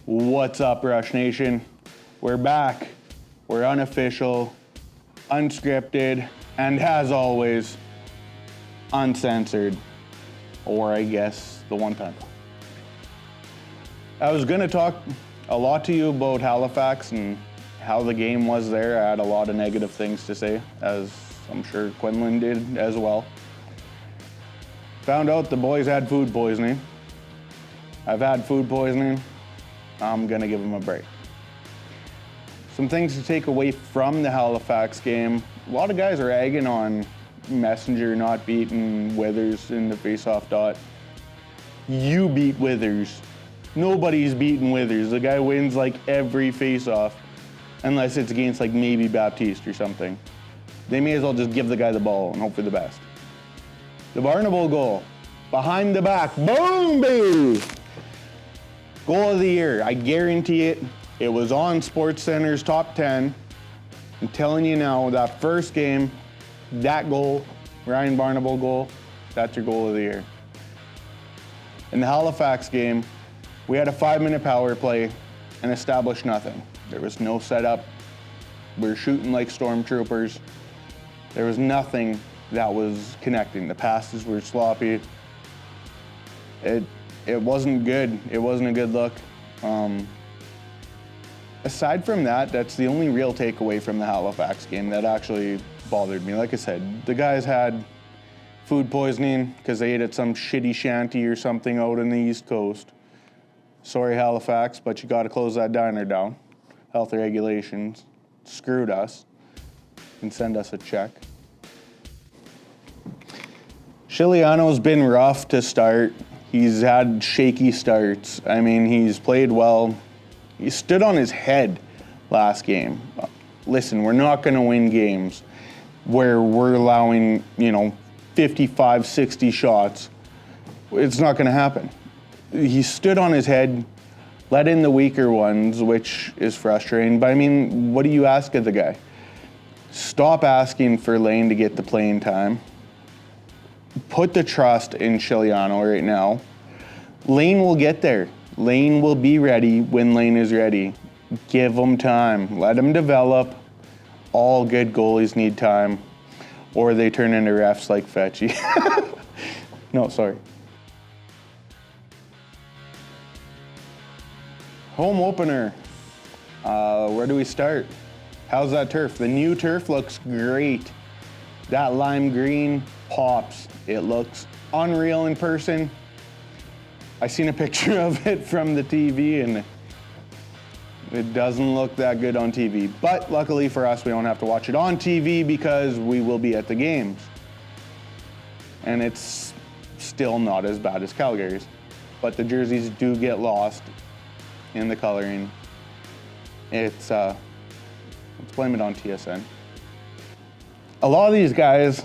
What's up, Rush Nation? We're back. We're unofficial, unscripted, and as always, uncensored. Or I guess the one time. I was going to talk a lot to you about Halifax and how the game was there. I had a lot of negative things to say, as I'm sure Quinlan did as well. Found out the boys had food poisoning. I've had food poisoning. I'm gonna give them a break. Some things to take away from the Halifax game. A lot of guys are egging on Messenger not beating Withers in the face-off dot. You beat Withers. Nobody's beating Withers. The guy wins like every face-off, unless it's against like maybe Baptiste or something. They may as well just give the guy the ball and hope for the best. The Barnable goal, behind the back, boom, baby! Goal of the year, I guarantee it. It was on SportsCenter's top 10. I'm telling you now, that first game, that goal, Ryan Barnable goal, that's your goal of the year. In the Halifax game, we had a 5-minute power play and established nothing. There was no setup. We were shooting like stormtroopers. There was nothing that was connecting. The passes were sloppy. It wasn't good. It wasn't a good look. Aside from that, that's the only real takeaway from the Halifax game that actually bothered me. Like I said, the guys had food poisoning because they ate at some shitty shanty or something out in the East Coast. Sorry, Halifax, but you got to close that diner down. Health regulations screwed us. And send us a check. Chiliano's been rough to start. He's had shaky starts. I mean, he's played well. He stood on his head last game. Listen, we're not going to win games where we're allowing, 55, 60 shots. It's not going to happen. He stood on his head, let in the weaker ones, which is frustrating. But I mean, what do you ask of the guy? Stop asking for Lane to get the playing time. Put the trust in Chiliano right now. Lane will get there. Lane will be ready when Lane is ready. Give him time. Let him develop. All good goalies need time, or they turn into refs like Fetchy. No, sorry. Home opener. Where do we start? How's that turf? The new turf looks great. That lime green pops. It looks unreal in person. I seen a picture of it from the TV and it doesn't look that good on TV. But luckily for us, we don't have to watch it on TV because we will be at the games. And it's still not as bad as Calgary's. But the jerseys do get lost in the coloring. Let's blame it on TSN. A lot of these guys,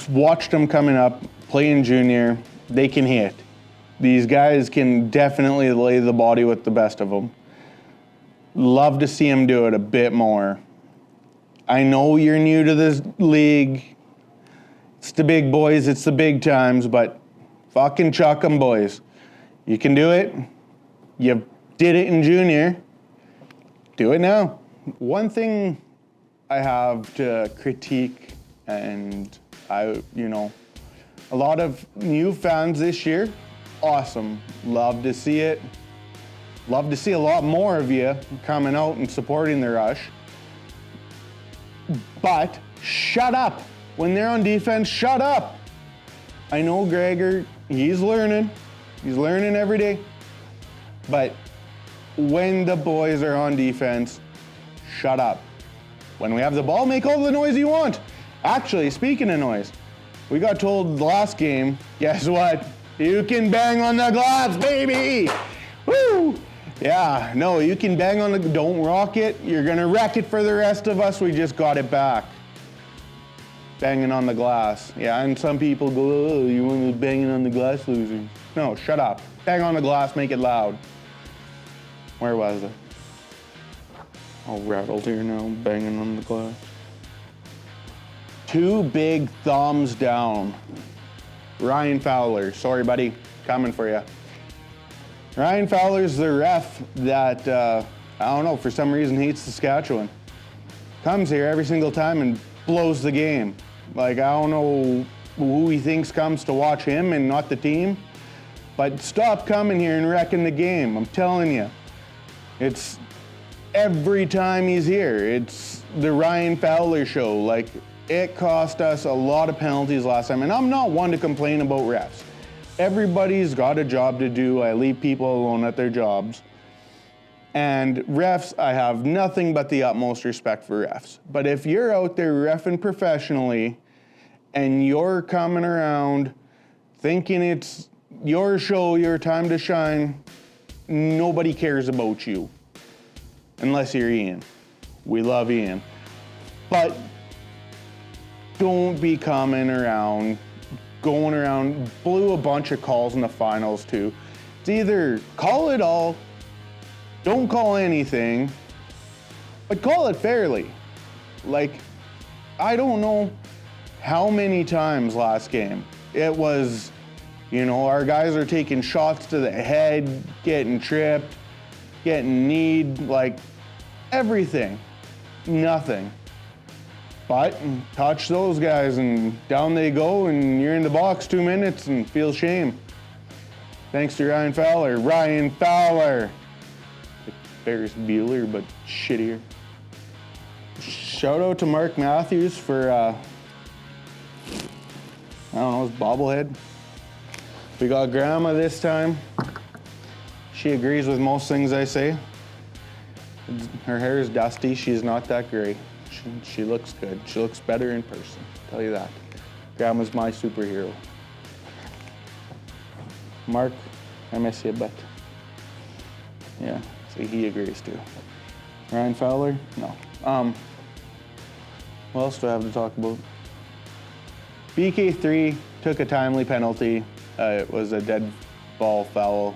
watched them coming up, playing junior, they can hit. These guys can definitely lay the body with the best of them. Love to see them do it a bit more. I know you're new to this league. It's the big boys, it's the big times, but fucking chuck them, boys. You can do it. You did it in junior. Do it now. One thing I have to critique, and a lot of new fans this year, awesome. Love to see it. Love to see a lot more of you coming out and supporting the Rush. But shut up. When they're on defense, shut up. I know Gregor, he's learning. He's learning every day. But when the boys are on defense, shut up. When we have the ball, make all the noise you want. Actually, speaking of noise, we got told the last game, guess what? You can bang on the glass, baby! Woo! Yeah, no, you can bang on don't rock it. You're gonna wreck it for the rest of us. We just got it back. Banging on the glass. Yeah, and some people go, oh, you want to banging on the glass losers. No, shut up. Bang on the glass, make it loud. Where was it? All rattled here now, banging on the glass. 2 big thumbs down. Ryan Fowler, sorry buddy, coming for you. Ryan Fowler's the ref that, I don't know, for some reason hates Saskatchewan. Comes here every single time and blows the game. Like, I don't know who he thinks comes to watch him and not the team, but stop coming here and wrecking the game. I'm telling you. It's every time he's here. It's the Ryan Fowler show. Like, it cost us a lot of penalties last time, and I'm not one to complain about refs. Everybody's got a job to do. I leave people alone at their jobs. And refs, I have nothing but the utmost respect for refs. But if you're out there reffing professionally and you're coming around thinking it's your show, your time to shine, nobody cares about you. Unless you're Ian. We love Ian. But don't be coming around, going around, blew a bunch of calls in the finals too. It's either call it all, don't call anything, but call it fairly. Like, I don't know how many times last game it was, you know, our guys are taking shots to the head, getting tripped, getting kneed, like everything, nothing. But touch those guys and down they go and you're in the box 2 minutes and feel shame. Thanks to Ryan Fowler. Ryan Fowler. Like Ferris Bueller, but shittier. Shout out to Mark Matthews for, I don't know, his bobblehead. We got Grandma this time. She agrees with most things I say. Her hair is dusty. She's not that gray. She looks good. She looks better in person. I'll tell you that. Grandma's my superhero. Mark, I miss you, but yeah, see, he agrees too. Ryan Fowler? No. What else do I have to talk about? BK3 took a timely penalty. It was a dead ball foul,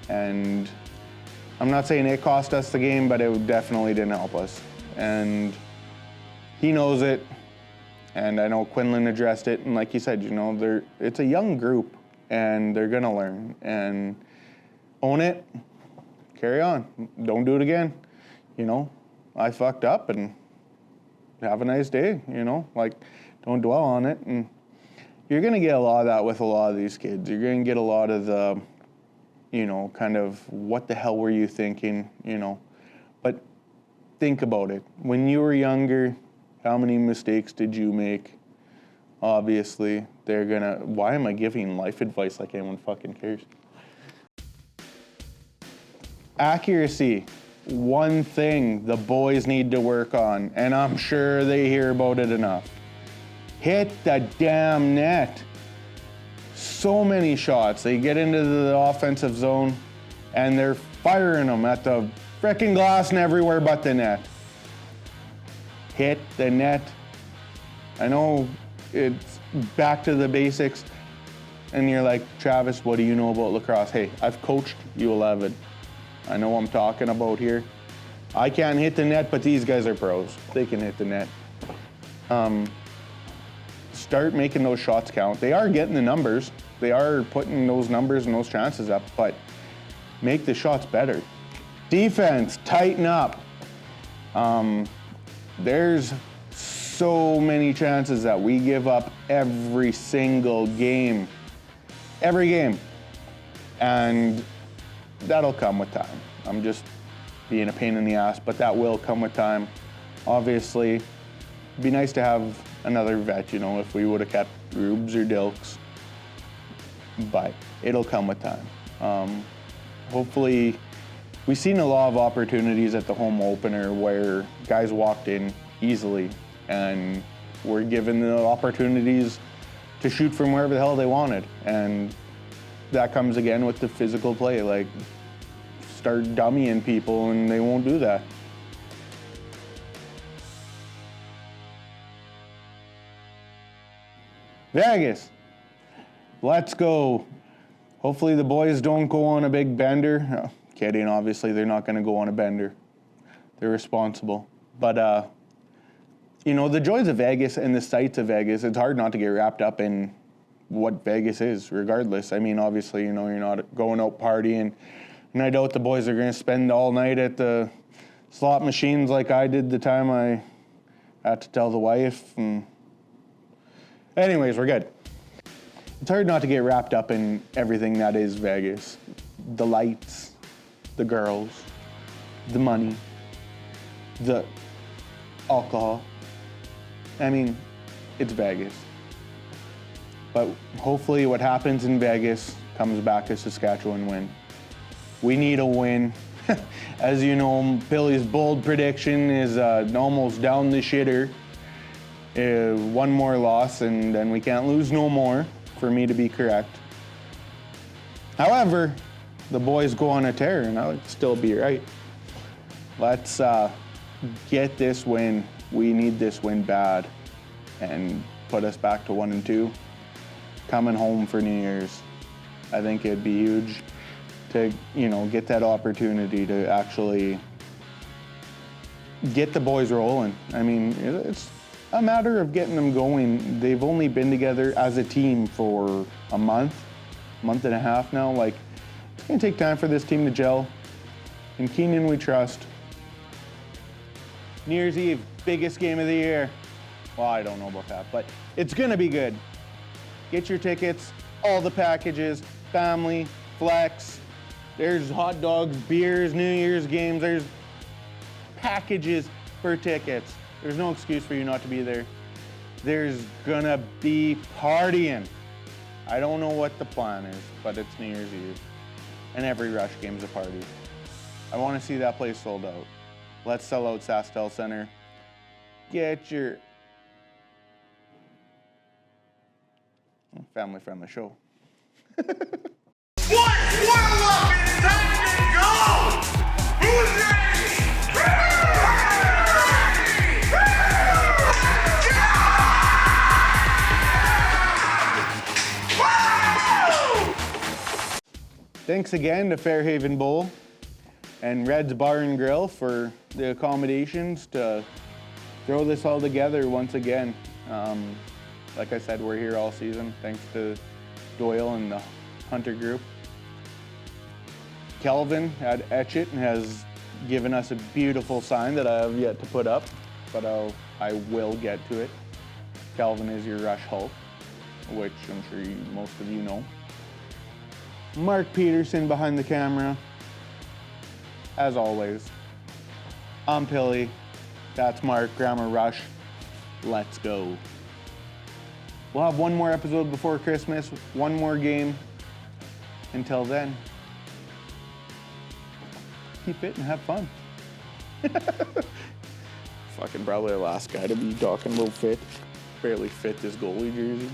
and I'm not saying it cost us the game, but it definitely didn't help us. And he knows it, and I know Quinlan addressed it, and like you said, you know, it's a young group, and they're gonna learn, and own it, carry on, don't do it again. You know, I fucked up, and have a nice day, you know, like, don't dwell on it, and you're gonna get a lot of that with a lot of these kids. You're gonna get a lot of the, you know, kind of, what the hell were you thinking, you know, but think about it. When you were younger, how many mistakes did you make? Obviously, they're gonna, why am I giving life advice like anyone fucking cares? Accuracy, one thing the boys need to work on, and I'm sure they hear about it enough. Hit the damn net. So many shots. They get into the offensive zone and they're firing them at the frickin' glass and everywhere but the net. Hit the net. I know it's back to the basics, and you're like, Travis, what do you know about lacrosse? Hey, I've coached U11. I know what I'm talking about here. I can't hit the net, but these guys are pros. They can hit the net. Start making those shots count. They are getting the numbers. They are putting those numbers and those chances up, but make the shots better. Defense, tighten up. There's so many chances that we give up every single game. Every game. And that'll come with time. I'm just being a pain in the ass, but that will come with time. Obviously, it'd be nice to have another vet, you know, if we would have kept Rubes or Dilks, but it'll come with time. Hopefully, we've seen a lot of opportunities at the home opener where guys walked in easily and were given the opportunities to shoot from wherever the hell they wanted. And that comes again with the physical play, like start dummying people and they won't do that. Vegas, let's go. Hopefully the boys don't go on a big bender. Oh, kidding, obviously they're not gonna go on a bender. They're responsible. But, you know, the joys of Vegas and the sights of Vegas, it's hard not to get wrapped up in what Vegas is, regardless. I mean, obviously, you know, you're not going out partying, And I doubt the boys are going to spend all night at the slot machines like I did the time I had to tell the wife. And anyways, we're good. It's hard not to get wrapped up in everything that is Vegas. The lights, the girls, the money, the alcohol. I mean, it's Vegas. But hopefully what happens in Vegas comes back to Saskatchewan win. We need a win. As you know, Billy's bold prediction is almost down the shitter. One more loss and then we can't lose no more for me to be correct. However, the boys go on a tear and I would still be right. Let's get this win. We need this win bad and put us back to 1-2. Coming home for New Year's. I think it'd be huge to, get that opportunity to actually get the boys rolling. I mean, it's a matter of getting them going. They've only been together as a team for a month and a half now. Like, it's gonna take time for this team to gel. In Keenan we trust. New Year's Eve, biggest game of the year. Well, I don't know about that, but it's gonna be good. Get your tickets, all the packages, family, flex. There's hot dogs, beers, New Year's games. There's packages for tickets. There's no excuse for you not to be there. There's gonna be partying. I don't know what the plan is, but it's New Year's Eve. And every Rush game's a party. I wanna see that place sold out. Let's sell out SaskTel Center. Get your family-friendly show. What? Warlock is time to go! Who's ready? Thanks again to Fairhaven Bowl and Red's Bar and Grill for the accommodations to throw this all together once again. Like I said, we're here all season, thanks to Doyle and the Hunter group. Kelvin at Etch It has given us a beautiful sign that I have yet to put up, but I will get to it. Kelvin is your Rush Hulk, which I'm sure most of you know. Mark Peterson behind the camera. As always, I'm Pilly. That's Mark, Grammar Rush. Let's go. We'll have one more episode before Christmas, one more game. Until then, keep fit and have fun. Fucking probably the last guy to be talking about fit. Barely fit this goalie jersey.